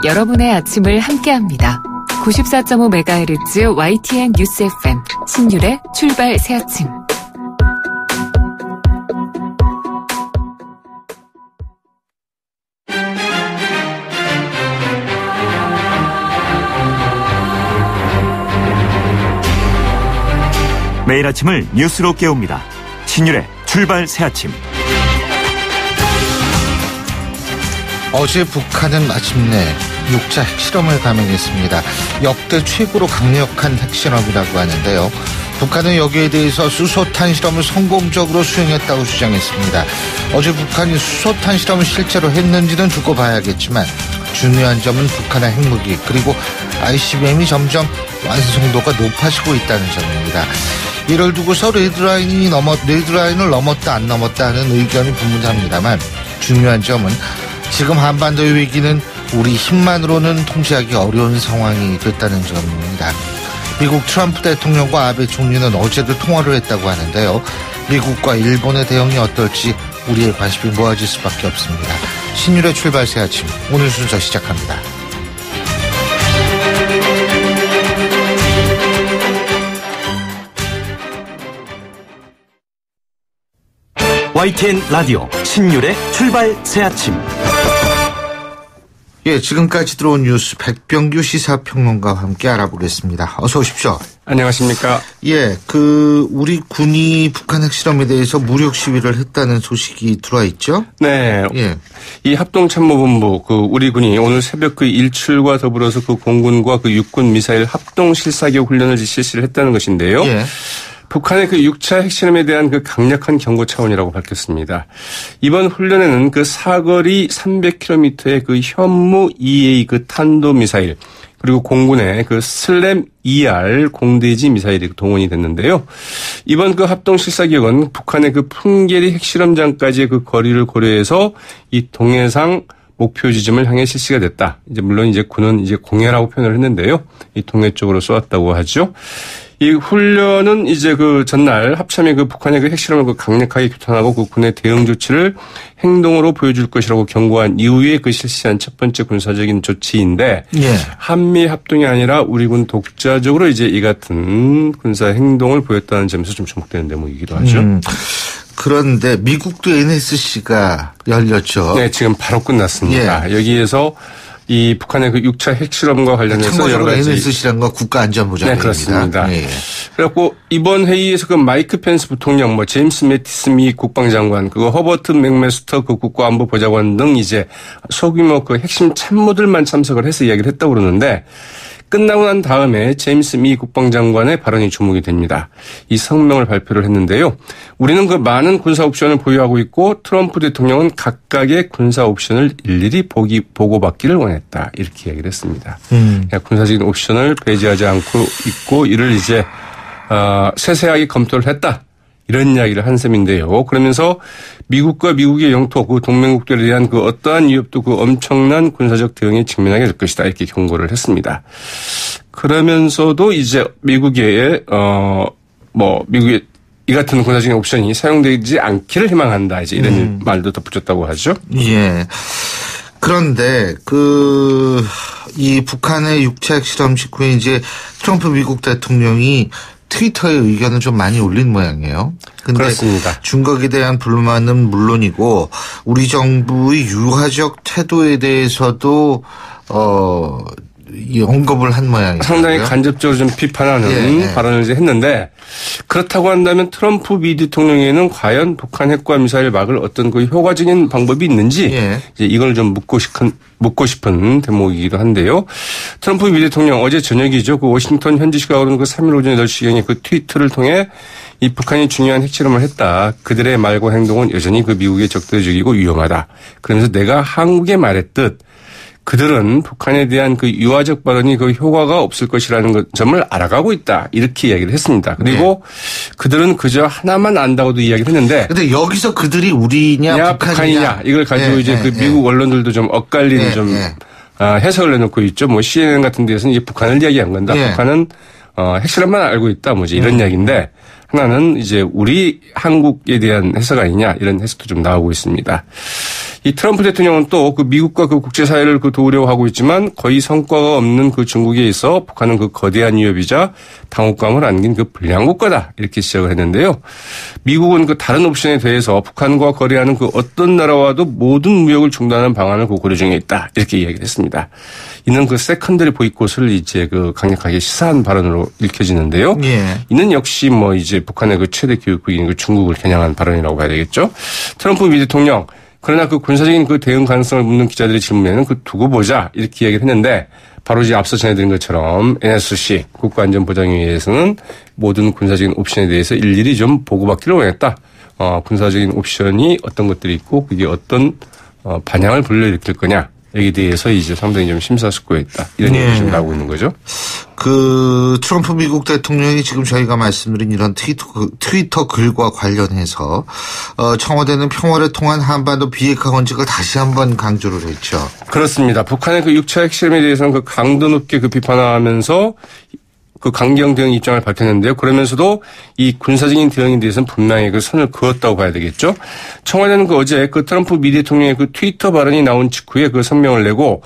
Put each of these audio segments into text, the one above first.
여러분의 아침을 함께합니다. 94.5MHz YTN 뉴스 FM 신율의 출발 새 아침. 매일 아침을 뉴스로 깨웁니다. 신율의 출발 새 아침. 어제 북한은 마침내 6차 핵실험을 감행했습니다. 역대 최고로 강력한 핵실험이라고 하는데요. 북한은 여기에 대해서 수소탄 실험을 성공적으로 수행했다고 주장했습니다. 어제 북한이 수소탄 실험을 실제로 했는지는 두고 봐야겠지만 중요한 점은 북한의 핵무기 그리고 ICBM이 점점 완성도가 높아지고 있다는 점입니다. 이를 두고서 레드라인을 넘었다 안 넘었다 하는 의견이 분분합니다만 중요한 점은 지금 한반도의 위기는 우리 힘만으로는 통제하기 어려운 상황이 됐다는 점입니다. 미국 트럼프 대통령과 아베 총리는 어제도 통화를 했다고 하는데요. 미국과 일본의 대응이 어떨지 우리의 관심이 모아질 수밖에 없습니다. 신율의 출발 새 아침, 오늘 순서 시작합니다. YTN 라디오 신율의 출발 새 아침. 예, 지금까지 들어온 뉴스 백병규 시사평론가와 함께 알아보겠습니다. 어서 오십시오. 안녕하십니까. 예, 우리 군이 북한 핵실험에 대해서 무력 시위를 했다는 소식이 들어와 있죠? 네. 예. 이 합동참모본부, 우리 군이 오늘 새벽 일출과 더불어서 공군과 육군 미사일 합동 실사격 훈련을 실시를 했다는 것인데요. 예. 북한의 6차 핵실험에 대한 강력한 경고 차원이라고 밝혔습니다. 이번 훈련에는 사거리 300km의 현무 EA 탄도미사일 그리고 공군의 슬램 ER 공대지 미사일이 동원이 됐는데요. 이번 합동 실사격은 북한의 풍계리 핵실험장까지의 거리를 고려해서 이 동해상 목표 지점을 향해 실시가 됐다. 물론 군은 공해라고 표현을 했는데요. 이 동해 쪽으로 쏘았다고 하죠. 이 훈련은 전날 합참이 북한의 핵실험을 강력하게 규탄하고 군의 대응 조치를 행동으로 보여줄 것이라고 경고한 이후에 실시한 첫 번째 군사적인 조치인데, 예. 한미 합동이 아니라 우리 군 독자적으로 이 같은 군사 행동을 보였다는 점에서 좀 주목되는 대목이기도 하죠. 그런데 미국도 NSC가 열렸죠. 네, 지금 바로 끝났습니다. 예. 여기에서 이 북한의 6차 핵실험과 관련해서 여러 가지. NSC란 건 국가안전보장회의입니다. 네, 그렇습니다. 예. 그래갖고 이번 회의에서 마이크 펜스 부통령, 제임스 매티스 미 국방장관, 허버트 맥메스터 국가안보보좌관 등 소규모 핵심 참모들만 참석을 해서 이야기를 했다고 그러는데, 끝나고 난 다음에 제임스 미 국방장관의 발언이 주목이 됩니다. 이 성명을 발표를 했는데요. 우리는 많은 군사 옵션을 보유하고 있고 트럼프 대통령은 각각의 군사 옵션을 일일이 보고받기를 원했다. 이렇게 이야기를 했습니다. 군사적인 옵션을 배제하지 않고 있고 이를 세세하게 검토를 했다. 이런 이야기를 한 셈인데요. 그러면서 미국과 미국의 영토, 동맹국들에 대한 어떠한 위협도 엄청난 군사적 대응에 직면하게 될 것이다. 이렇게 경고를 했습니다. 그러면서도 미국의 미국의 이 같은 군사적인 옵션이 사용되지 않기를 희망한다. 이런 말도 덧붙였다고 하죠. 예. 그런데 이 북한의 6차 핵실험 직후에 트럼프 미국 대통령이 트위터에 의견을 좀 많이 올린 모양이에요. 근데 그렇습니다. 중국에 대한 불만은 물론이고 우리 정부의 유화적 태도에 대해서도 언급을 한 모양이에요. 상당히 간접적으로 좀 비판하는 발언을 했는데, 그렇다고 한다면 트럼프 미 대통령에는 과연 북한 핵과 미사일 막을 어떤 효과적인 방법이 있는지 이걸 좀 묻고 싶은 대목이기도 한데요. 트럼프 미 대통령 어제 저녁이죠. 워싱턴 현지 시각으로는 3일 오전 8시경에 트위터를 통해 이 북한이 중요한 핵실험을 했다. 그들의 말과 행동은 여전히 미국의 적대적이고 위험하다. 그러면서 내가 한국에 말했듯 그들은 북한에 대한 유화적 발언이 효과가 없을 것이라는 점을 알아가고 있다. 이렇게 이야기를 했습니다. 그리고 그들은 그저 하나만 안다고도 이야기를 했는데. 근데 여기서 그들이 우리냐 북한이냐 이걸 가지고 미국 언론들도 좀 엇갈리는 해석을 내놓고 있죠. CNN 같은 데서는 북한을 이야기한 건다. 북한은 핵실험만 알고 있다. 이런 이야기인데, 하나는 우리 한국에 대한 해석 아니냐 이런 해석도 좀 나오고 있습니다. 이 트럼프 대통령은 또 그 미국과 그 국제사회를 그 도우려고 하고 있지만 거의 성과가 없는 그 중국에 있어 북한은 그 거대한 위협이자 당혹감을 안긴 그 불량 국가다. 이렇게 시작을 했는데요. 미국은 그 다른 옵션에 대해서 북한과 거래하는 그 어떤 나라와도 모든 무역을 중단하는 방안을 고려 중에 있다. 이렇게 이야기를 했습니다. 이는 그 세컨더리 보이콧을 이제 그 강력하게 시사한 발언으로 읽혀지는데요. 예. 이는 역시 뭐 이제 북한의 그 최대 교육국인 그 중국을 겨냥한 발언이라고 봐야 되겠죠. 트럼프 미 대통령 그러나 그 군사적인 그 대응 가능성을 묻는 기자들의 질문에는 그 두고 보자 이렇게 이야기를 했는데 바로 이제 앞서 전해드린 것처럼 NSC 국가안전보장회의에서는 모든 군사적인 옵션에 대해서 일일이 좀 보고받기를 원했다. 군사적인 옵션이 어떤 것들이 있고 그게 어떤 반향을 불러일으킬 거냐. 여기에 대해서 이제 상당히 좀 심사숙고했다. 이런 얘기가 좀 나오고 있는 거죠. 그 트럼프 미국 대통령이 지금 저희가 말씀드린 이런 트위터 글과 관련해서 청와대는 평화를 통한 한반도 비핵화 원칙을 다시 한번 강조를 했죠. 그렇습니다. 북한의 그 6차 핵실험에 대해서는 그 강도 높게 그 비판하면서 그 강경 대응 입장을 밝혔는데요. 그러면서도 이 군사적인 대응에 대해서는 분명히 그 선을 그었다고 봐야 되겠죠. 청와대는 그 어제 그 트럼프 미 대통령의 그 트위터 발언이 나온 직후에 그 성명을 내고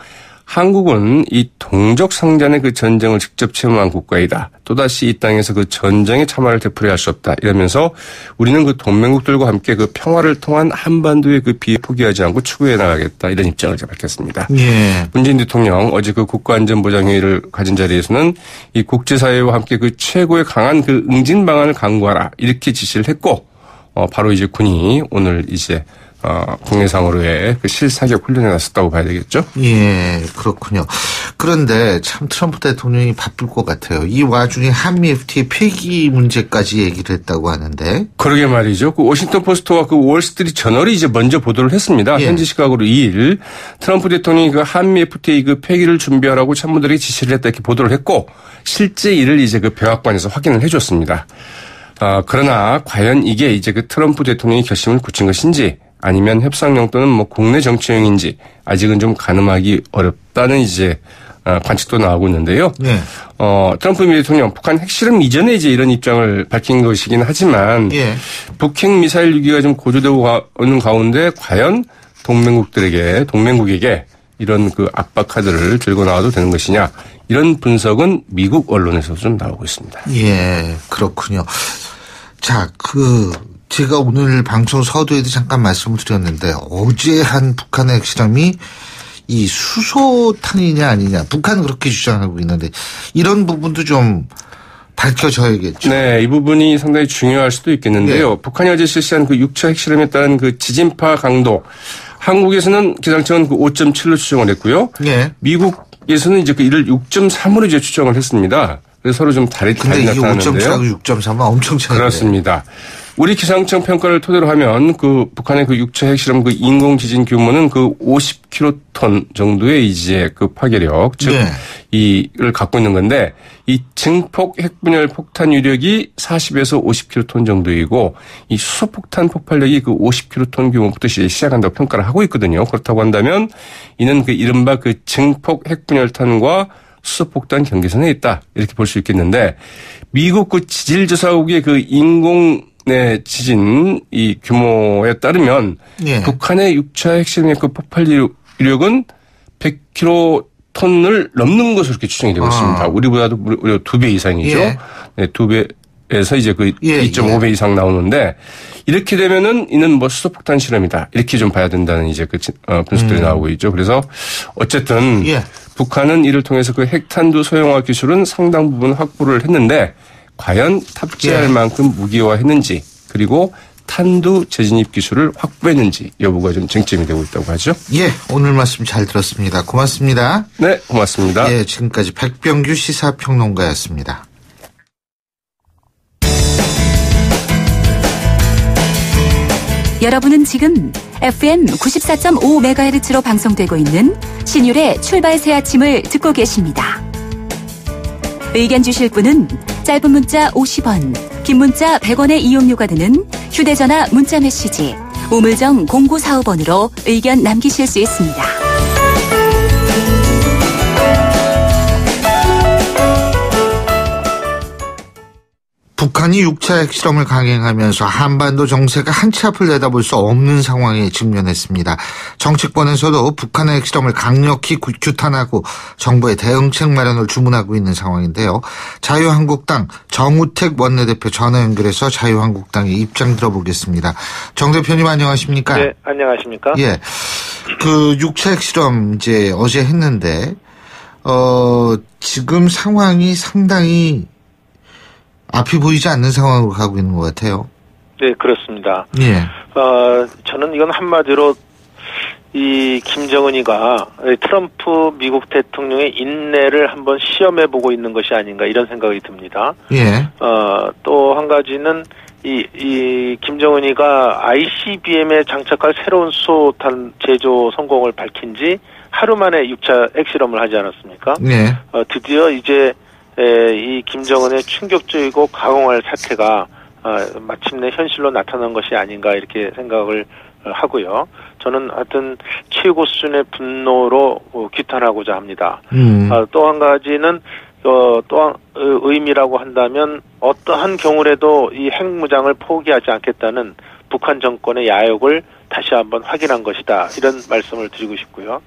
한국은 이 동족 상잔의 그 전쟁을 직접 체험한 국가이다. 또다시 이 땅에서 그 전쟁의 참화를 되풀이할 수 없다. 이러면서 우리는 그 동맹국들과 함께 그 평화를 통한 한반도의 그 비에 포기하지 않고 추구해 나가겠다. 이런 입장을 밝혔습니다. 예. 문재인 대통령 어제 그 국가안전보장회의를 가진 자리에서는 이 국제사회와 함께 그 최고의 강한 그 응징 방안을 강구하라. 이렇게 지시를 했고 바로 이제 군이 오늘 이제 국내상으로의 그 실사격 훈련에 나섰다고 봐야 되겠죠? 예, 그렇군요. 그런데 참 트럼프 대통령이 바쁠 것 같아요. 이 와중에 한미 FTA 폐기 문제까지 얘기를 했다고 하는데. 그러게 말이죠. 그 워싱턴 포스트와 그 월스트리트 저널이 이제 먼저 보도를 했습니다. 예. 현지 시각으로 2일 트럼프 대통령이 그 한미 FTA 그 폐기를 준비하라고 참모들에게 지시를 했다 이렇게 보도를 했고 실제 이를 이제 그 백악관에서 확인을 해줬습니다. 그러나 과연 이게 이제 그 트럼프 대통령이 결심을 굳힌 것인지 아니면 협상용 또는 뭐 국내 정치용인지 아직은 좀 가늠하기 어렵다는 이제 관측도 나오고 있는데요. 네. 트럼프 미 대통령 북한 핵실험 이전에 이제 이런 입장을 밝힌 것이긴 하지만 예. 북핵 미사일 위기가 좀 고조되고 오는 가운데 과연 동맹국에게 이런 그 압박 카드를 들고 나와도 되는 것이냐 이런 분석은 미국 언론에서도 좀 나오고 있습니다. 예, 그렇군요. 자, 제가 오늘 방송 서두에도 잠깐 말씀을 드렸는데 어제 한 북한의 핵실험이 이 수소탄이냐 아니냐 북한은 그렇게 주장하고 있는데 이런 부분도 좀 밝혀져야겠죠. 네, 이 부분이 상당히 중요할 수도 있겠는데요. 네. 북한이 어제 실시한 그 6차 핵실험에 따른 그 지진파 강도 한국에서는 기상청은 그 5.7로 추정을 했고요. 네. 미국에서는 이제 그 이를 6.3으로 이제 추정을 했습니다. 그래서 서로 좀 다르게 나타나는데요. 근데 이게 5.7하고 6.3은 엄청 차이네요. 그렇습니다. 우리 기상청 평가를 토대로 하면 그 북한의 그 6차 핵실험 그 인공 지진 규모는 그 50킬로톤 정도의 이제 그 파괴력 즉 네. 이를 갖고 있는 건데 이 증폭 핵분열 폭탄 유력이 40에서 50킬로톤 정도이고 이 수소폭탄 폭발력이 그 50킬로톤 규모부터 시작한다고 평가를 하고 있거든요. 그렇다고 한다면 이는 그 이른바 그 증폭 핵분열탄과 수소폭탄 경계선에 있다 이렇게 볼 수 있겠는데 미국 그 지질조사국의 그 인공 지진 이 규모에 따르면 예. 북한의 6차 핵실험의 그 폭발 유력은 100킬로톤을 넘는 것으로 이렇게 추정이 되고 있습니다. 우리보다도 무려 2배 이상이죠. 예. 네, 2배에서 이제 그 예, 2.5배 이상 나오는데 이렇게 되면은 이는 뭐 수소폭탄 실험이다 이렇게 좀 봐야 된다는 이제 그 분석들이 나오고 있죠. 그래서 어쨌든 예. 북한은 이를 통해서 그 핵탄두 소형화 기술은 상당 부분 확보를 했는데 과연 탑재할 예. 만큼 무기화했는지 그리고 탄두 재진입 기술을 확보했는지 여부가 좀 쟁점이 되고 있다고 하죠. 예, 오늘 말씀 잘 들었습니다. 고맙습니다. 네, 고맙습니다. 예, 지금까지 백병규 시사평론가였습니다. 여러분은 지금 FM 94.5MHz로 방송되고 있는 신율의 출발 새 아침을 듣고 계십니다. 의견 주실 분은 짧은 문자 50원, 긴 문자 100원의 이용료가 드는 휴대전화 문자메시지 우물정 0945번으로 의견 남기실 수 있습니다. 북한이 6차 핵실험을 강행하면서 한반도 정세가 한치 앞을 내다볼 수 없는 상황에 직면했습니다. 정치권에서도 북한의 핵실험을 강력히 규탄하고 정부의 대응책 마련을 주문하고 있는 상황인데요. 자유한국당 정우택 원내대표 전화 연결해서 자유한국당의 입장 들어보겠습니다. 정 대표님 안녕하십니까? 네, 안녕하십니까? 예. 그 6차 핵실험 이제 어제 했는데 지금 상황이 상당히 앞이 보이지 않는 상황으로 가고 있는 것 같아요. 네, 그렇습니다. 예. 저는 이건 한마디로 이 김정은이가 트럼프 미국 대통령의 인내를 한번 시험해보고 있는 것이 아닌가 이런 생각이 듭니다. 예. 또 한 가지는 이 김정은이가 ICBM에 장착할 새로운 수소탄 제조 성공을 밝힌 지 하루 만에 6차 핵실험을 하지 않았습니까? 예. 드디어 이제 이 김정은의 충격적이고 가공할 사태가 마침내 현실로 나타난 것이 아닌가 이렇게 생각을 하고요. 저는 하여튼 최고 수준의 분노로 규탄하고자 합니다. 또 한 가지는 또한 의미라고 한다면 어떠한 경우라도 이 핵무장을 포기하지 않겠다는 북한 정권의 야욕을 다시 한번 확인한 것이다. 이런 말씀을 드리고 싶고요.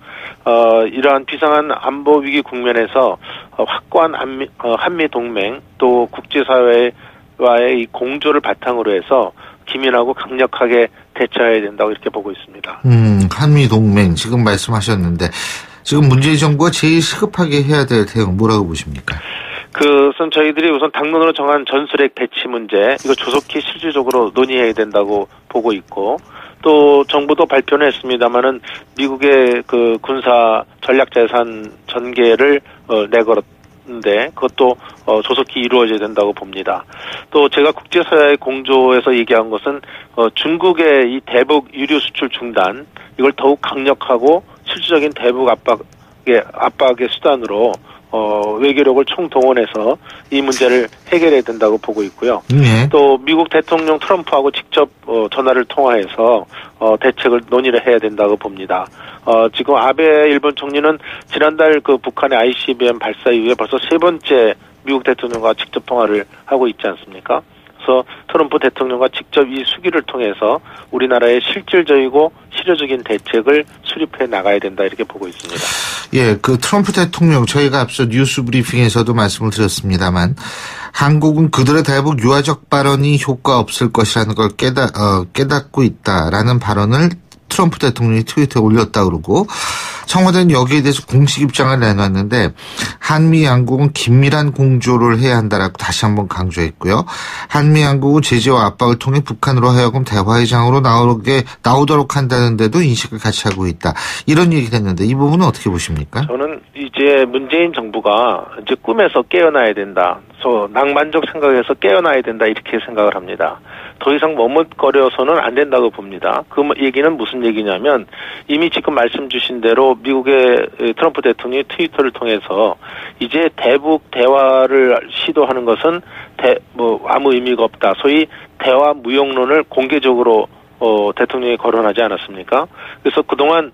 이러한 비상한 안보 위기 국면에서 확고한 한미 동맹 또 국제사회와의 이 공조를 바탕으로 해서 기민하고 강력하게 대처해야 된다고 이렇게 보고 있습니다. 한미 동맹 지금 말씀하셨는데 지금 문재인 정부가 제일 시급하게 해야 될 대응 뭐라고 보십니까? 그것은 저희들이 우선 당론으로 정한 전술핵 배치 문제 이거 조속히 실질적으로 논의해야 된다고 보고 있고 또 정부도 발표는 했습니다마는 미국의 그 군사 전략자산 전개를 내걸었는데 그것도 조속히 이루어져야 된다고 봅니다. 또 제가 국제사회의 공조에서 얘기한 것은 중국의 이 대북 유류 수출 중단 이걸 더욱 강력하고 실질적인 대북 압박의 수단으로 외교력을 총동원해서 이 문제를 해결해야 된다고 보고 있고요. 또 미국 대통령 트럼프하고 직접 전화를 통화해서 대책을 논의를 해야 된다고 봅니다. 지금 아베 일본 총리는 지난달 그 북한의 ICBM 발사 이후에 벌써 세 번째 미국 대통령과 직접 통화를 하고 있지 않습니까? 그래서 트럼프 대통령과 직접 이 수기를 통해서 우리나라의 실질적이고 실효적인 대책을 수립해 나가야 된다 이렇게 보고 있습니다. 예, 그 트럼프 대통령 저희가 앞서 뉴스 브리핑에서도 말씀을 드렸습니다만 한국은 그들의 대북 유화적 발언이 효과 없을 것이라는 걸 깨닫고 있다라는 발언을 트럼프 대통령이 트위터에 올렸다 그러고 청와대는 여기에 대해서 공식 입장을 내놨는데 한미 양국은 긴밀한 공조를 해야 한다라고 다시 한번 강조했고요. 한미 양국은 제재와 압박을 통해 북한으로 하여금 대화의 장으로 나오도록 한다는데도 인식을 같이 하고 있다. 이런 얘기를 했는데 이 부분은 어떻게 보십니까? 저는 이제 문재인 정부가 이제 꿈에서 깨어나야 된다. 낭만적 생각에서 깨어나야 된다 이렇게 생각을 합니다. 더 이상 머뭇거려서는 안 된다고 봅니다. 그 얘기는 무슨 얘기냐면 이미 지금 말씀 주신 대로 미국의 트럼프 대통령이 트위터를 통해서 이제 대북 대화를 시도하는 것은 아무 의미가 없다. 소위 대화 무용론을 공개적으로 대통령이 거론하지 않았습니까? 그래서 그동안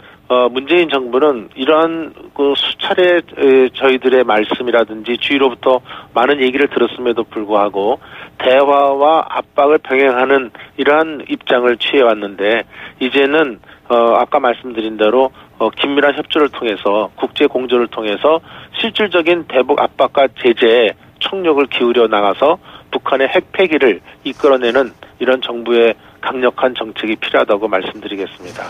문재인 정부는 이러한 그 수차례 저희들의 말씀이라든지 주위로부터 많은 얘기를 들었음에도 불구하고 대화와 압박을 병행하는 이러한 입장을 취해왔는데 이제는 아까 말씀드린 대로 긴밀한 협조를 통해서 국제 공조를 통해서 실질적인 대북 압박과 제재에 총력을 기울여 나가서 북한의 핵 폐기를 이끌어내는 이런 정부의 강력한 정책이 필요하다고 말씀드리겠습니다.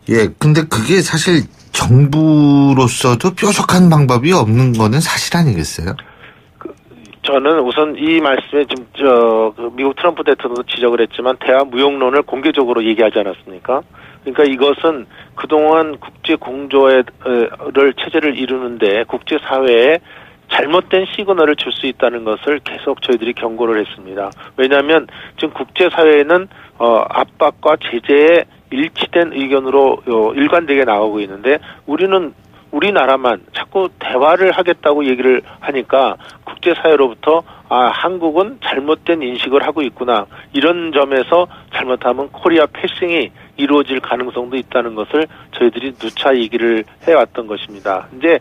예, 근데 그게 사실 정부로서도 뾰족한 방법이 없는 거는 사실 아니겠어요? 저는 우선 이 말씀에 지금 미국 트럼프 대통령도 지적을 했지만 대화 무용론을 공개적으로 얘기하지 않았습니까? 그러니까 이것은 그동안 국제 공조를 체제를 이루는데 국제 사회에 잘못된 시그널을 줄 수 있다는 것을 계속 저희들이 경고를 했습니다. 왜냐하면 지금 국제 사회에는 압박과 제재에 일치된 의견으로 일관되게 나오고 있는데 우리나라만 자꾸 대화를 하겠다고 얘기를 하니까 국제사회로부터 한국은 잘못된 인식을 하고 있구나. 이런 점에서 잘못하면 코리아 패싱이 이루어질 가능성도 있다는 것을 저희들이 누차 얘기를 해왔던 것입니다. 이제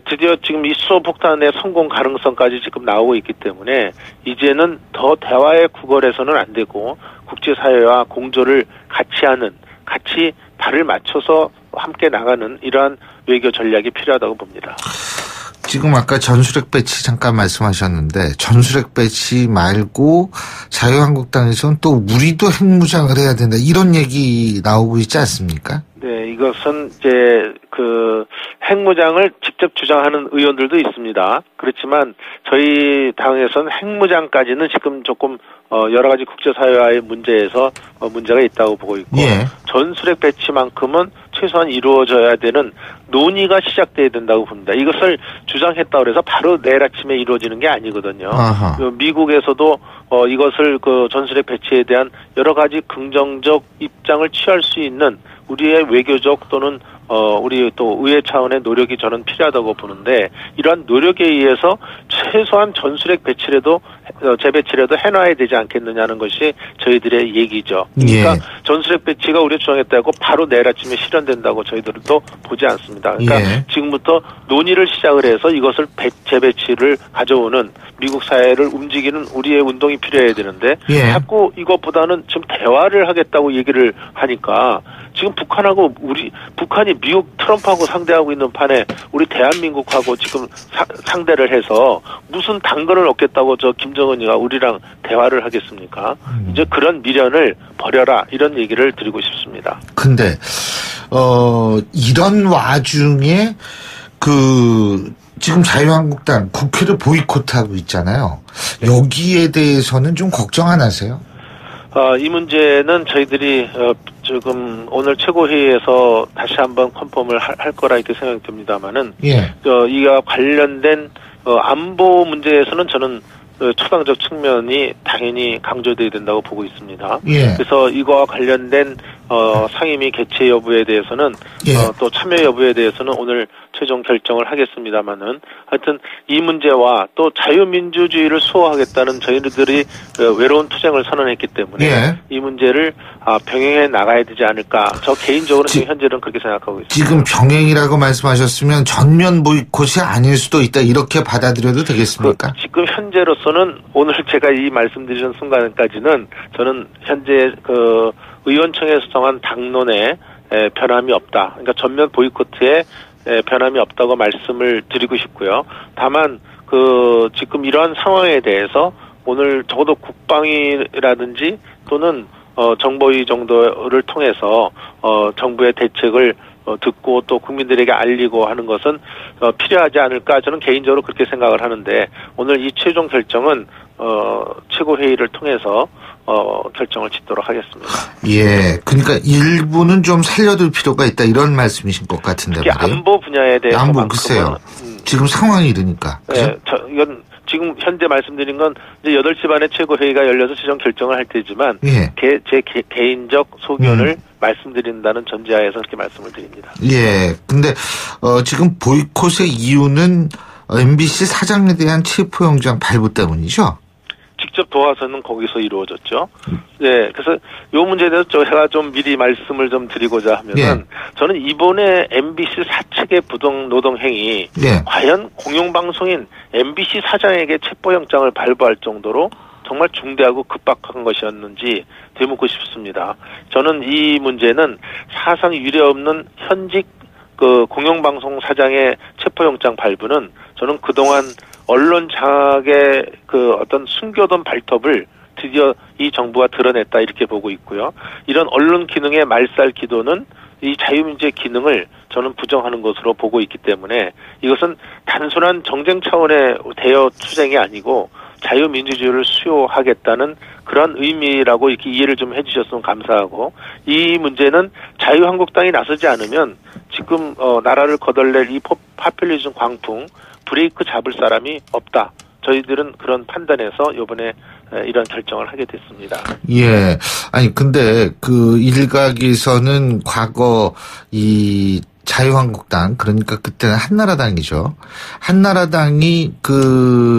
드디어 지금 이 수소폭탄의 성공 가능성까지 지금 나오고 있기 때문에 이제는 더 대화의 구걸해서는 안 되고 국제사회와 공조를 같이 하는, 같이 발을 맞춰서 함께 나가는 이러한 외교 전략이 필요하다고 봅니다. 지금 아까 전술핵 배치 잠깐 말씀하셨는데 전술핵 배치 말고 자유한국당에서는 또 우리도 핵무장을 해야 된다 이런 얘기 나오고 있지 않습니까? 네, 이것은 이제 그 핵무장을 직접 주장하는 의원들도 있습니다. 그렇지만 저희 당에서는 핵무장까지는 지금 조금 여러 가지 국제사회와의 문제에서 문제가 있다고 보고 있고 예. 전술핵 배치만큼은 최소한 이루어져야 되는 논의가 시작돼야 된다고 봅니다. 이것을 주장했다고 해서 바로 내일 아침에 이루어지는 게 아니거든요. 아하. 미국에서도 이것을 그 전술핵 배치에 대한 여러 가지 긍정적 입장을 취할 수 있는 우리의 외교적 또는 우리 또 의회 차원의 노력이 저는 필요하다고 보는데 이러한 노력에 의해서 최소한 전술핵 배치라도 재배치라도 해놔야 되지 않겠느냐는 것이 저희들의 얘기죠. 그러니까 예. 전술핵 배치가 우리가 주장했다고 바로 내일 아침에 실현된다고 저희들도 보지 않습니다. 그러니까 예. 지금부터 논의를 시작을 해서 이것을 재배치를 가져오는 미국 사회를 움직이는 우리의 운동이 필요해야 되는데 예. 자꾸 이것보다는 지금 대화를 하겠다고 얘기를 하니까 지금 북한하고 북한이 미국 트럼프하고 상대하고 있는 판에 우리 대한민국하고 지금 상대를 해서 무슨 당근을 얻겠다고 저 김정은이가 우리랑 대화를 하겠습니까? 이제 그런 미련을 버려라 이런 얘기를 드리고 싶습니다. 근데 이런 와중에 지금 자유한국당 국회를 보이콧하고 있잖아요. 네. 여기에 대해서는 좀 걱정 안 하세요? 이 문제는 저희들이 지금 오늘 최고회의에서 다시 한번 컨펌을 할 거라 이렇게 생각이 듭니다만은 예. 이와 관련된 안보 문제에서는 저는 초당적 측면이 당연히 강조돼야 된다고 보고 있습니다. 예. 그래서 이거와 관련된 상임위 개최 여부에 대해서는 예. 또 참여 여부에 대해서는 오늘 최종 결정을 하겠습니다만은 하여튼 이 문제와 또 자유민주주의를 수호하겠다는 저희들이 외로운 투쟁을 선언했기 때문에 예. 이 문제를 병행해 나가야 되지 않을까. 저 개인적으로는 지금 현재는 그렇게 생각하고 있습니다. 지금 병행이라고 말씀하셨으면 전면 보이콧이 아닐 수도 있다 이렇게 받아들여도 되겠습니까? 지금 현재로서는 오늘 제가 이 말씀드리는 순간까지는 저는 현재 의원청에서 정한 당론에 변함이 없다. 그러니까 전면 보이콧에 변함이 없다고 말씀을 드리고 싶고요. 다만 지금 이러한 상황에 대해서 오늘 적어도 국방위라든지 또는 정보위 정도를 통해서 정부의 대책을 듣고 또 국민들에게 알리고 하는 것은 필요하지 않을까 저는 개인적으로 그렇게 생각을 하는데 오늘 이 최종 결정은 최고회의를 통해서 결정을 짓도록 하겠습니다. 예, 그러니까 일부는 좀 살려둘 필요가 있다 이런 말씀이신 것 같은데 특히 말이에요. 안보 분야에 대해서 안보 글쎄요. 지금 상황이 이러니까. 네, 이건 지금 현재 말씀드린 건 이제 8시 반에 최고회의가 열려서 최종 결정을 할 테지만 예. 제 개인적 소견을 말씀드린다는 전제하에서 그렇게 말씀을 드립니다. 예, 근데 지금 보이콧의 이유는 MBC 사장에 대한 체포영장 발부 때문이죠? 직접 도와서는 거기서 이루어졌죠. 네, 그래서 이 문제에 대해서 제가 좀 미리 말씀을 좀 드리고자 하면은 예. 저는 이번에 MBC 사측의 부당 노동 행위 예. 과연 공영방송인 MBC 사장에게 체포영장을 발부할 정도로 정말 중대하고 급박한 것이었는지 되묻고 싶습니다. 저는 이 문제는 사상 유례 없는 현직 공영방송 사장의 체포영장 발부는 저는 그동안 언론 장악의 어떤 숨겨둔 발톱을 드디어 이 정부가 드러냈다 이렇게 보고 있고요. 이런 언론 기능의 말살 기도는 이 자유민주의 기능을 저는 부정하는 것으로 보고 있기 때문에 이것은 단순한 정쟁 차원의 대여 투쟁이 아니고 자유민주주의를 수호하겠다는 그런 의미라고 이렇게 이해를 좀 해주셨으면 감사하고 이 문제는 자유한국당이 나서지 않으면 지금 나라를 거덜낼 이 파퓰리즘 광풍 브레이크 잡을 사람이 없다. 저희들은 그런 판단에서 이번에 이런 결정을 하게 됐습니다. 예. 아니 근데 일각에서는 과거 이 자유한국당 그러니까 그때는 한나라당이죠. 한나라당이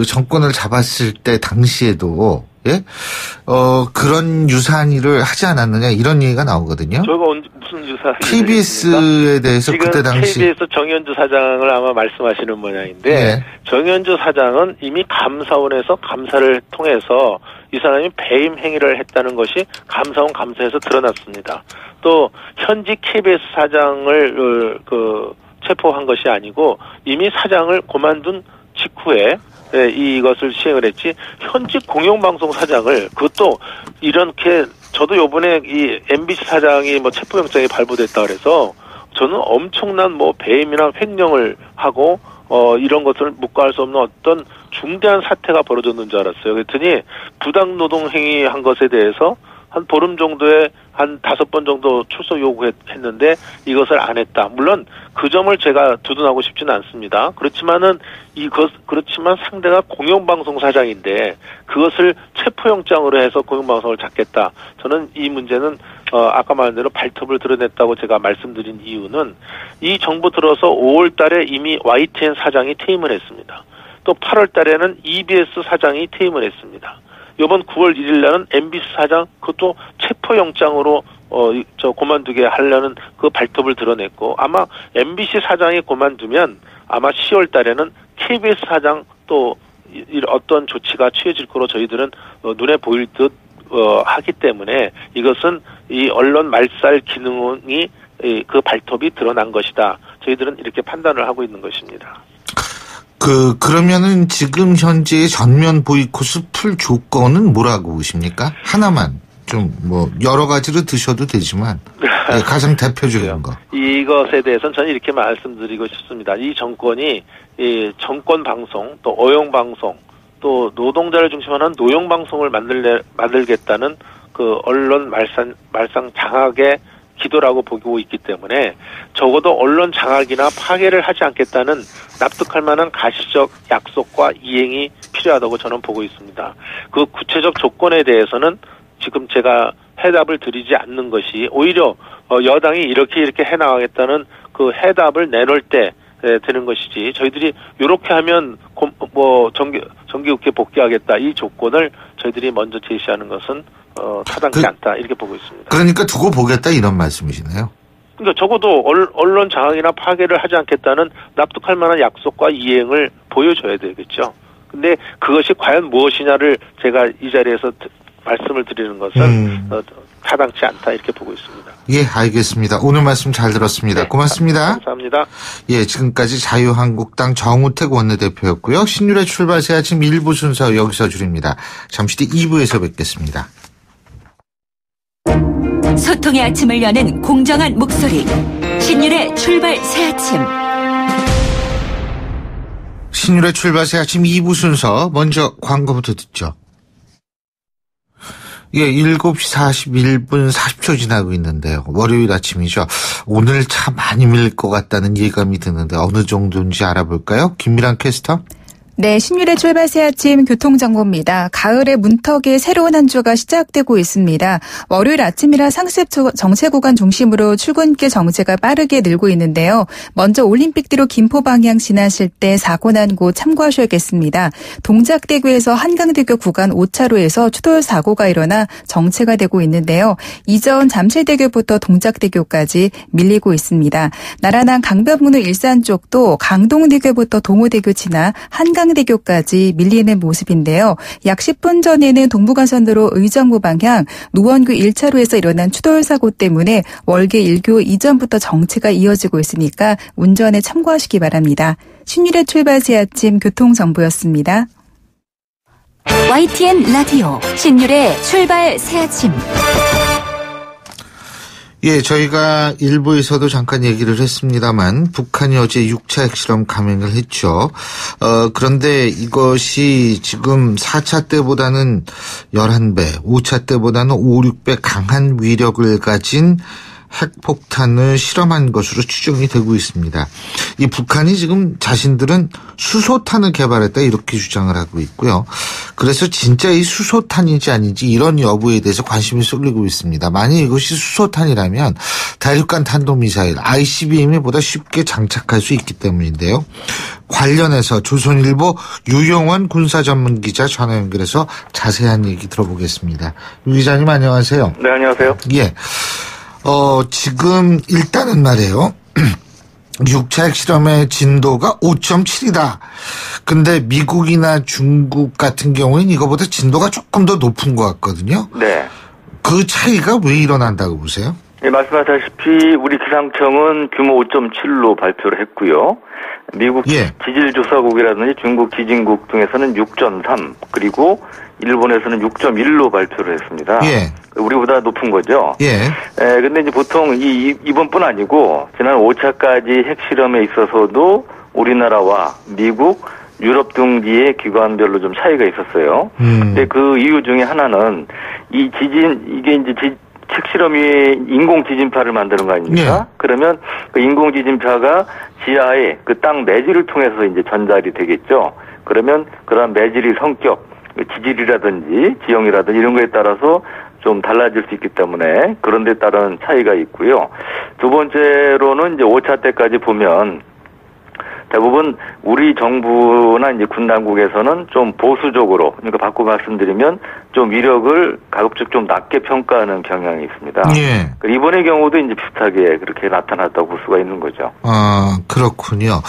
정권을 잡았을 때 당시에도 예? 그런 유사한 일을 하지 않았느냐 이런 얘기가 나오거든요. 저희가 무슨 유사한 KBS에 대해서 지금 그때 당시 KBS 정현주 사장을 아마 말씀하시는 모양인데 예. 정현주 사장은 이미 감사원에서 감사를 통해서 이 사람이 배임 행위를 했다는 것이 감사원 감사에서 드러났습니다. 또 현직 KBS 사장을 체포한 것이 아니고 이미 사장을 그만둔 직후에 이것을 시행을 했지 현직 공영방송 사장을 그것도 이렇게 저도 요번에 이 MBC 사장이 체포영장이 발부됐다 그래서 저는 엄청난 배임이나 횡령을 하고 이런 것을 묵과할 수 없는 어떤 중대한 사태가 벌어졌는 줄 알았어요. 그랬더니 부당 노동 행위한 것에 대해서 한 보름 정도에 한 5번 정도 출석 요구했는데 이것을 안 했다. 물론 그 점을 제가 두둔하고 싶지는 않습니다. 그렇지만 상대가 공영방송 사장인데 그것을 체포영장으로 해서 공영방송을 잡겠다. 저는 이 문제는 아까 말한 대로 발톱을 드러냈다고 제가 말씀드린 이유는 이 정부 들어서 5월 달에 이미 YTN 사장이 퇴임을 했습니다. 또 8월 달에는 EBS 사장이 퇴임을 했습니다. 이번 9월 1일 날은 MBC 사장 그것도 체포영장으로 그만두게 하려는 그 발톱을 드러냈고 아마 MBC 사장이 그만두면 아마 10월 달에는 KBS 사장 또 어떤 조치가 취해질 거로 저희들은 눈에 보일 듯 하기 때문에 이것은 이 언론 말살 기능이 그 발톱이 드러난 것이다. 저희들은 이렇게 판단을 하고 있는 것입니다. 그러면은 지금 현재의 전면 보이콧을 풀 조건은 뭐라고 보십니까? 하나만 좀 여러 가지로 드셔도 되지만 가장 대표적인 거. 이것에 대해서는 저는 이렇게 말씀드리고 싶습니다. 이 정권이 이 정권 방송 또 어용 방송 또 노동자를 중심으로 하는 노용 방송을 만들겠다는 그 언론 말상 장악의 기도라고 보고 있기 때문에 적어도 언론 장악이나 파괴를 하지 않겠다는 납득할 만한 가시적 약속과 이행이 필요하다고 저는 보고 있습니다. 그 구체적 조건에 대해서는 지금 제가 해답을 드리지 않는 것이 오히려 여당이 이렇게 해나가겠다는 그 해답을 내놓을 때 되는 것이지 저희들이 이렇게 하면 정기국회 복귀하겠다 이 조건을 저희들이 먼저 제시하는 것은 타당치 않다 이렇게 보고 있습니다. 그러니까 두고 보겠다 이런 말씀이시네요. 그러니까 적어도 언론 장악이나 파괴를 하지 않겠다는 납득할 만한 약속과 이행을 보여줘야 되겠죠. 근데 그것이 과연 무엇이냐를 제가 이 자리에서 말씀을 드리는 것은 타당치 않다 이렇게 보고 있습니다. 예, 알겠습니다. 오늘 말씀 잘 들었습니다. 네, 고맙습니다. 감사합니다. 예, 지금까지 자유한국당 정우택 원내대표였고요. 신율의 출발 새 아침 1부 순서 여기서 줄입니다. 잠시 뒤 2부에서 뵙겠습니다. 소통의 아침을 여는 공정한 목소리 신율의 출발 새 아침. 신율의 출발 새 아침 2부 순서 먼저 광고부터 듣죠. 예, 7시 41분 40초 지나고 있는데요. 월요일 아침이죠. 오늘 차 많이 밀릴 것 같다는 예감이 드는데 어느 정도인지 알아볼까요? 김미란 캐스터. 네, 신율의 출발 새 아침 교통정보입니다. 가을의 문턱의 새로운 한 주가 시작되고 있습니다. 월요일 아침이라 상습 정체 구간 중심으로 출근길 정체가 빠르게 늘고 있는데요. 먼저 올림픽대로 김포 방향 지나실 때 사고 난 곳 참고하셔야겠습니다. 동작대교에서 한강대교 구간 5차로에서 추돌 사고가 일어나 정체가 되고 있는데요. 이전 잠실대교부터 동작대교까지 밀리고 있습니다. 나란한 강변북로 일산 쪽도 강동대교부터 동호대교 지나 한강대교까지 밀리는 모습인데요. 약 10분 전에는 동부간선도로 의정부 방향 노원구 1차로에서 일어난 추돌 사고 때문에 월계 1교 이전부터 정체가 이어지고 있으니까 운전에 참고하시기 바랍니다. 신율의 출발 새 아침 교통정보였습니다. YTN 라디오 신율의 출발 새 아침. 예, 저희가 일부에서도 잠깐 얘기를 했습니다만 북한이 어제 6차 핵실험 감행을 했죠. 그런데 이것이 지금 4차 때보다는 11배, 5차 때보다는 5, 6배 강한 위력을 가진 핵폭탄을 실험한 것으로 추정이 되고 있습니다. 이 북한이 지금 자신들은 수소탄을 개발했다 이렇게 주장을 하고 있고요. 그래서 진짜 이 수소탄인지 아닌지 이런 여부에 대해서 관심이 쏠리고 있습니다. 만약 이것이 수소탄이라면 대륙간 탄도미사일 ICBM에 보다 쉽게 장착할 수 있기 때문인데요. 관련해서 조선일보 유영원 군사전문기자 전화 연결해서 자세한 얘기 들어보겠습니다. 유 기자님 안녕하세요. 네, 안녕하세요. 예. 지금 일단은 말이에요. 6차 핵실험의 진도가 5.7이다. 근데 미국이나 중국 같은 경우는 이거보다 진도가 조금 더 높은 것 같거든요. 네. 그 차이가 왜 일어난다고 보세요? 네, 말씀하셨다시피 우리 기상청은 규모 5.7로 발표를 했고요. 미국 지질조사국이라든지 중국 지진국 등에서는 6.3 그리고 일본에서는 6.1로 발표를 했습니다. 예. 우리보다 높은 거죠. 예. 근데 이제 보통 이번뿐 아니고 지난 5차까지 핵실험에 있어서도 우리나라와 미국, 유럽 등지의 기관별로 좀 차이가 있었어요. 근데 그 이유 중에 하나는 이 지진 이게 이제 핵실험이 인공 지진파를 만드는 거 아닙니까? 네. 그러면 그 인공 지진파가 지하에 그 땅 매질을 통해서 이제 전달이 되겠죠. 그러면 그런 매질의 성격, 지질이라든지 지형이라든지 이런 거에 따라서 좀 달라질 수 있기 때문에 그런 데 따른 차이가 있고요. 두 번째로는 이제 5차 때까지 보면 대부분 우리 정부나 이제 군 당국에서는 좀 보수적으로, 그러니까 바꿔 말씀드리면 좀 위력을 가급적 좀 낮게 평가하는 경향이 있습니다. 예. 이번의 경우도 이제 비슷하게 그렇게 나타났다고 볼 수가 있는 거죠. 아, 그렇군요.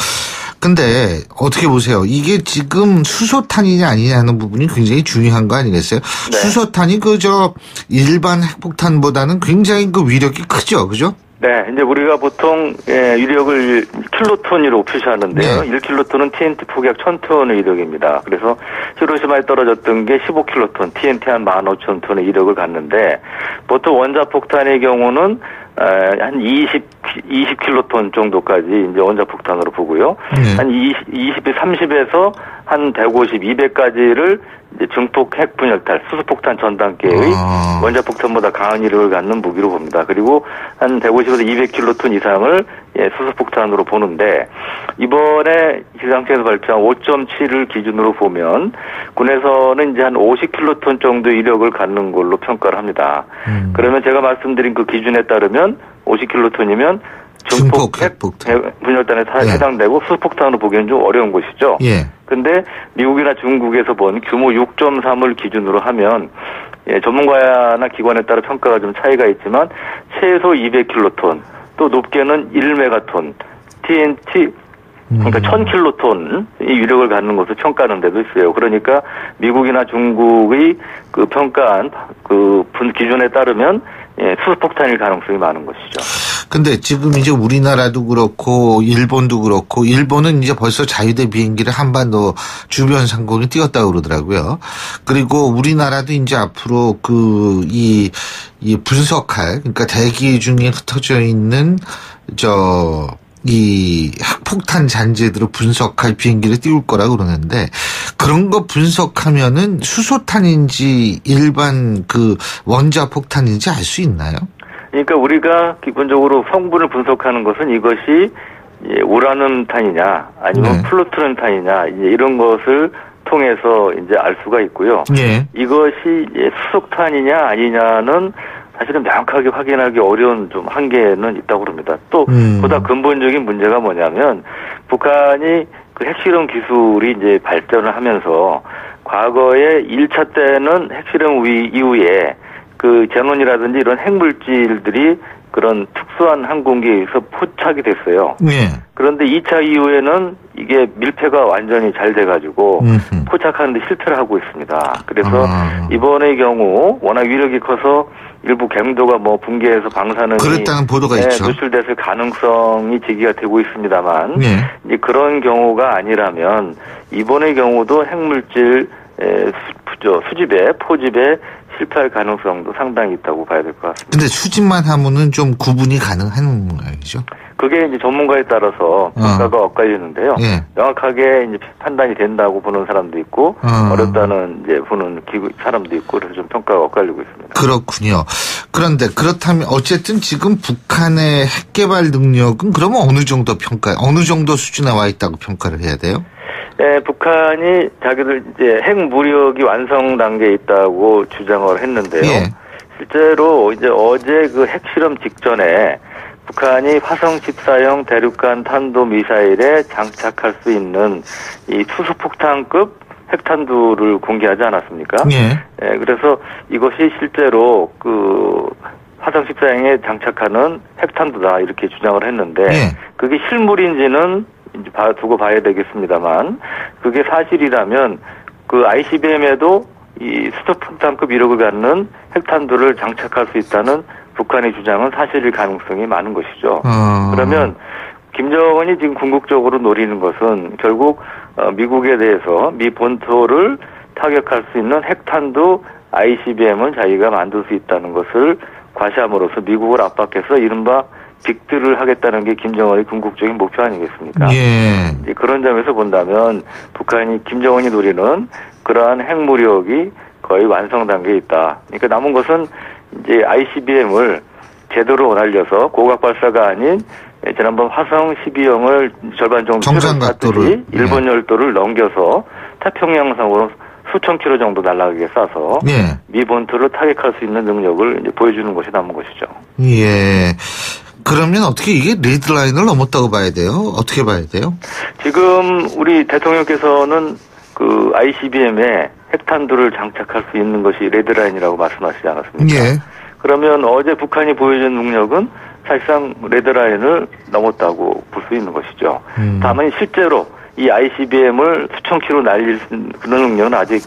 근데 어떻게 보세요? 이게 지금 수소탄이냐 아니냐는 부분이 굉장히 중요한 거 아니겠어요? 네. 수소탄이 그저 일반 핵폭탄보다는 굉장히 그 위력이 크죠, 그죠? 네, 이제 우리가 보통 위력을 킬로톤으로 표시하는데요. 네. 1킬로톤은 TNT 폭약 1000톤의 위력입니다. 그래서 히로시마에 떨어졌던 게 15킬로톤, TNT 한 15,000톤의 위력을 갖는데 보통 원자폭탄의 경우는 한 20킬로톤 정도까지 이제 원자폭탄으로 보고요. 한 30에서 한 150, 200까지를 이제 증폭 핵 분열탄, 수소폭탄 전 단계의 원자폭탄보다 강한 위력을 갖는 무기로 봅니다. 그리고 한 150에서 200킬로톤 이상을 수소폭탄으로 보는데 이번에 기상청에서 발표한 5.7을 기준으로 보면 군에서는 이제 한 50킬로톤 정도의 위력을 갖는 걸로 평가를 합니다. 그러면 제가 말씀드린 그 기준에 따르면 50킬로톤이면 증폭 핵 분열탄에 해당되고 수소폭탄으로 보기에는 좀 어려운 것이죠. 예. 근데 미국이나 중국에서 본 규모 6.3을 기준으로 하면 전문가나 기관에 따라 평가가 좀 차이가 있지만 최소 200킬로톤 또 높게는 1메가톤 TNT 그러니까 1000킬로톤 이 위력을 갖는 것을 평가하는 데도 있어요. 그러니까 미국이나 중국의 그 평가한 그 기준에 따르면 수소폭탄일 가능성이 많은 것이죠. 근데 지금 이제 우리나라도 그렇고 일본도 그렇고 일본은 이제 벌써 자유대 비행기를 한반도 주변 상공에 띄웠다고 그러더라고요. 그리고 우리나라도 이제 앞으로 이 분석할 그러니까 대기 중에 흩어져 있는 이 핵폭탄 잔재들을 분석할 비행기를 띄울 거라고 그러는데 그런 거 분석하면은 수소탄인지 일반 그 원자폭탄인지 알 수 있나요? 그러니까 우리가 기본적으로 성분을 분석하는 것은 이것이 우라늄탄이냐 아니면 플루토늄탄이냐 이제 이런 것을 통해서 이제 알 수가 있고요. 예. 이것이 수소탄이냐 아니냐는 사실은 명확하게 확인하기 어려운 좀 한계는 있다고 그럽니다. 또 보다 근본적인 문제가 뭐냐면 북한이 그 핵실험 기술이 이제 발전을 하면서 과거에 1차 때는 핵실험 이후에 그 제논이라든지 이런 핵물질들이 그런 특수한 항공기에 의해서 포착이 됐어요. 네. 그런데 2차 이후에는 이게 밀폐가 완전히 잘 돼가지고 포착하는데 실패를 하고 있습니다. 그래서 이번의 경우 워낙 위력이 커서 일부 갱도가 붕괴해서 방사능이 그랬다는 보도가 있죠. 노출됐을 가능성이 제기가 되고 있습니다만 이제 그런 경우가 아니라면 이번의 경우도 핵물질 수집에 포집에 실패할 가능성도 상당히 있다고 봐야 될 것 같습니다. 근데 수집만 하면은 좀 구분이 가능한 모양이죠? 그게 이제 전문가에 따라서 평가가 엇갈리는데요. 예. 명확하게 이제 판단이 된다고 보는 사람도 있고 어렵다는 이제 보는 사람도 있고 그래서 좀 평가가 엇갈리고 있습니다. 그렇군요. 그런데 그렇다면 어쨌든 지금 북한의 핵 개발 능력은 그러면 어느 정도 수준에 와 있다고 평가를 해야 돼요? 네, 북한이 자기들 이제 핵 무력이 완성 단계에 있다고 주장을 했는데요. 예. 실제로 이제 어제 그 핵실험 직전에 북한이 화성 14형 대륙간 탄도 미사일에 장착할 수 있는 이 투수폭탄급 핵탄두를 공개하지 않았습니까? 예. 네, 그래서 이것이 실제로 그 화성 14형에 장착하는 핵탄두다 이렇게 주장을 했는데 예. 그게 실물인지는 이제 두고 봐야 되겠습니다만 그게 사실이라면 그 ICBM에도 이 수소폭탄급 위력을 갖는 핵탄두를 장착할 수 있다는 북한의 주장은 사실일 가능성이 많은 것이죠. 그러면 김정은이 지금 궁극적으로 노리는 것은 결국 미국에 대해서 미 본토를 타격할 수 있는 핵탄두 ICBM을 자기가 만들 수 있다는 것을 과시함으로써 미국을 압박해서 이른바 빅들을 하겠다는 게 김정은의 궁극적인 목표 아니겠습니까? 예. 이제 그런 점에서 본다면 북한이 김정은이 노리는 그러한 핵무력이 거의 완성 단계에 있다. 그러니까 남은 것은 이제 ICBM을 제대로 날려서 고각 발사가 아닌 지난번 화성 12형을 절반 정도 정상각도를 일본 열도를 넘겨서 태평양상으로 수천 킬로 정도 날아가게 쏴서 예. 미 본토를 타격할 수 있는 능력을 이제 보여주는 것이 남은 것이죠. 예. 그러면 어떻게 이게 레드라인을 넘었다고 봐야 돼요? 어떻게 봐야 돼요? 지금 우리 대통령께서는 그 ICBM에 핵탄두를 장착할 수 있는 것이 레드라인이라고 말씀하시지 않았습니까? 예. 그러면 어제 북한이 보여준 능력은 사실상 레드라인을 넘었다고 볼 수 있는 것이죠. 다만 실제로 이 ICBM을 수천 킬로 날릴 그런 능력은 아직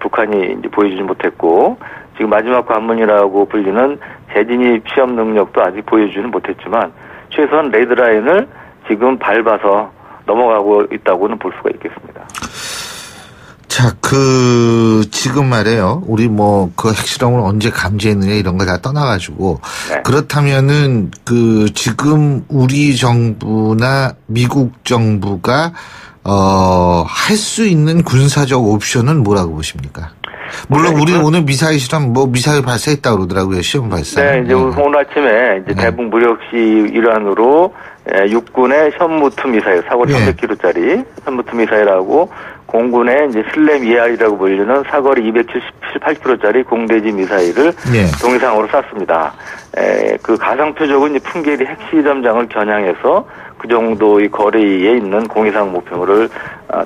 북한이 이제 보여주지 못했고 지금 마지막 관문이라고 불리는 재진입 시험 능력도 아직 보여주지는 못했지만 최소한 레드라인을 지금 밟아서 넘어가고 있다고는 볼 수가 있겠습니다. 자, 지금 말이에요. 우리 그 핵실험을 언제 감지했느냐 이런 거 다 떠나가지고. 네. 그렇다면은, 지금 우리 정부나 미국 정부가, 할 수 있는 군사적 옵션은 뭐라고 보십니까? 물론 우리 오늘 미사일 실험, 미사일 발사했다고 그러더라고요. 시험 발사. 네, 이제 오늘 아침에 이제 대북 무력 시 일환으로 육군의 현무투 미사일, 사거리 300km짜리 현무투 미사일하고 공군의 이제 슬램 ER이라고 불리는 사거리 278km짜리 공대지 미사일을 동해상으로 쐈습니다. 그 가상 표적은 이제 풍계리 핵시험장을 겨냥해서 그 정도의 거리에 있는 공해상 목표를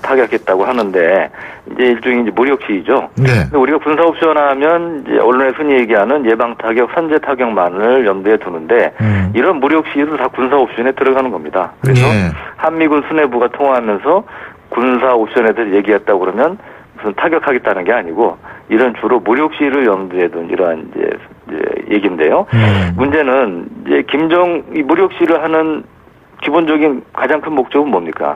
타격했다고 하는데 이제 일종의 이제 무력 시위죠. 네. 근데 우리가 군사 옵션하면 이제 언론에 흔히 얘기하는 예방 타격, 선제 타격만을 염두에 두는데 이런 무력 시위도 다 군사 옵션에 들어가는 겁니다. 그래서 한미군 수뇌부가 통화하면서 군사 옵션에 대해서 얘기했다고 그러면 무슨 타격하겠다는 게 아니고 이런 주로 무력 시위를 염두에 둔 이러한 이제 얘기인데요. 문제는 이제 이 무력 시위를 하는 기본적인 가장 큰 목적은 뭡니까?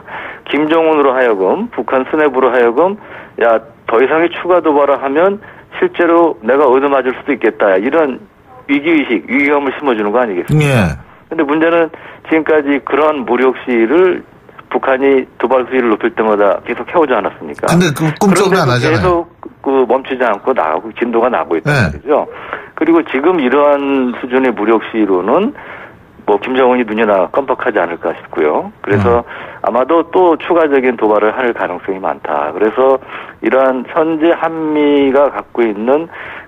김정은으로 하여금 북한 수뇌부로 하여금 야 더 이상의 추가 도발을 하면 실제로 내가 얻어맞을 수도 있겠다 이런 위기의식, 위기감을 심어주는 거 아니겠습니까? 그런데 문제는 지금까지 그런 무력 시위를 북한이 도발 수위를 높일 때마다 계속 해오지 않았습니까? 근데 꿈쩍은 안 하잖아요. 계속 멈추지 않고 나가고 진도가 나고 있다는 거죠. 그리고 지금 이러한 수준의 무력 시위로는 김정은이 눈이나 깜빡하지 않을까 싶고요. 그래서 아마도 또 추가적인 도발을 할 가능성이 많다. 그래서 이러한 현재 한미가 갖고 있는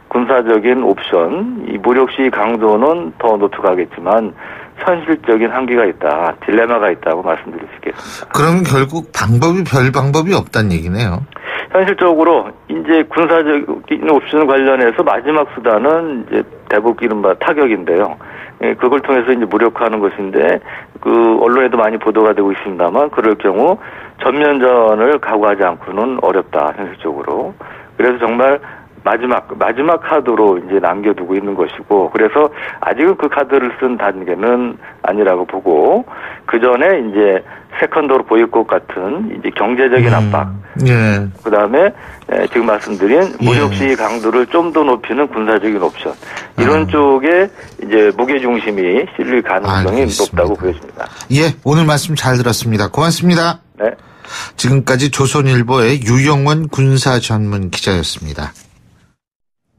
군사적인 옵션, 이 무력 시위 강도는 더 높여가겠지만 현실적인 한계가 있다, 딜레마가 있다고 말씀드릴 수 있겠습니다. 그러면 결국 별 방법이 없다는 얘기네요. 현실적으로 이제 군사적인 옵션 관련해서 마지막 수단은 이제 대북 이른바 타격인데요. 그걸 통해서 이제 무력화하는 것인데 언론에도 많이 보도가 되고 있습니다만 그럴 경우 전면전을 각오하지 않고는 어렵다 현실적으로. 그래서 정말 마지막 카드로 이제 남겨두고 있는 것이고, 그래서 아직은 그 카드를 쓴 단계는 아니라고 보고, 그 전에 이제 세컨더로 보일 것 같은 이제 경제적인 압박, 예. 그다음에 지금 말씀드린 무력시위 강도를 좀 더 높이는 군사적인 옵션 이런 쪽에 이제 무게 중심이 실릴 가능성이 높다고 보여집니다. 예, 오늘 말씀 잘 들었습니다. 고맙습니다. 네. 지금까지 조선일보의 유영원 군사 전문 기자였습니다.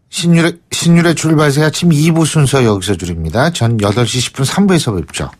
신율의 출발새 아침 2부 순서 여기서 줄입니다. 전 8시 10분 3부에서 뵙죠.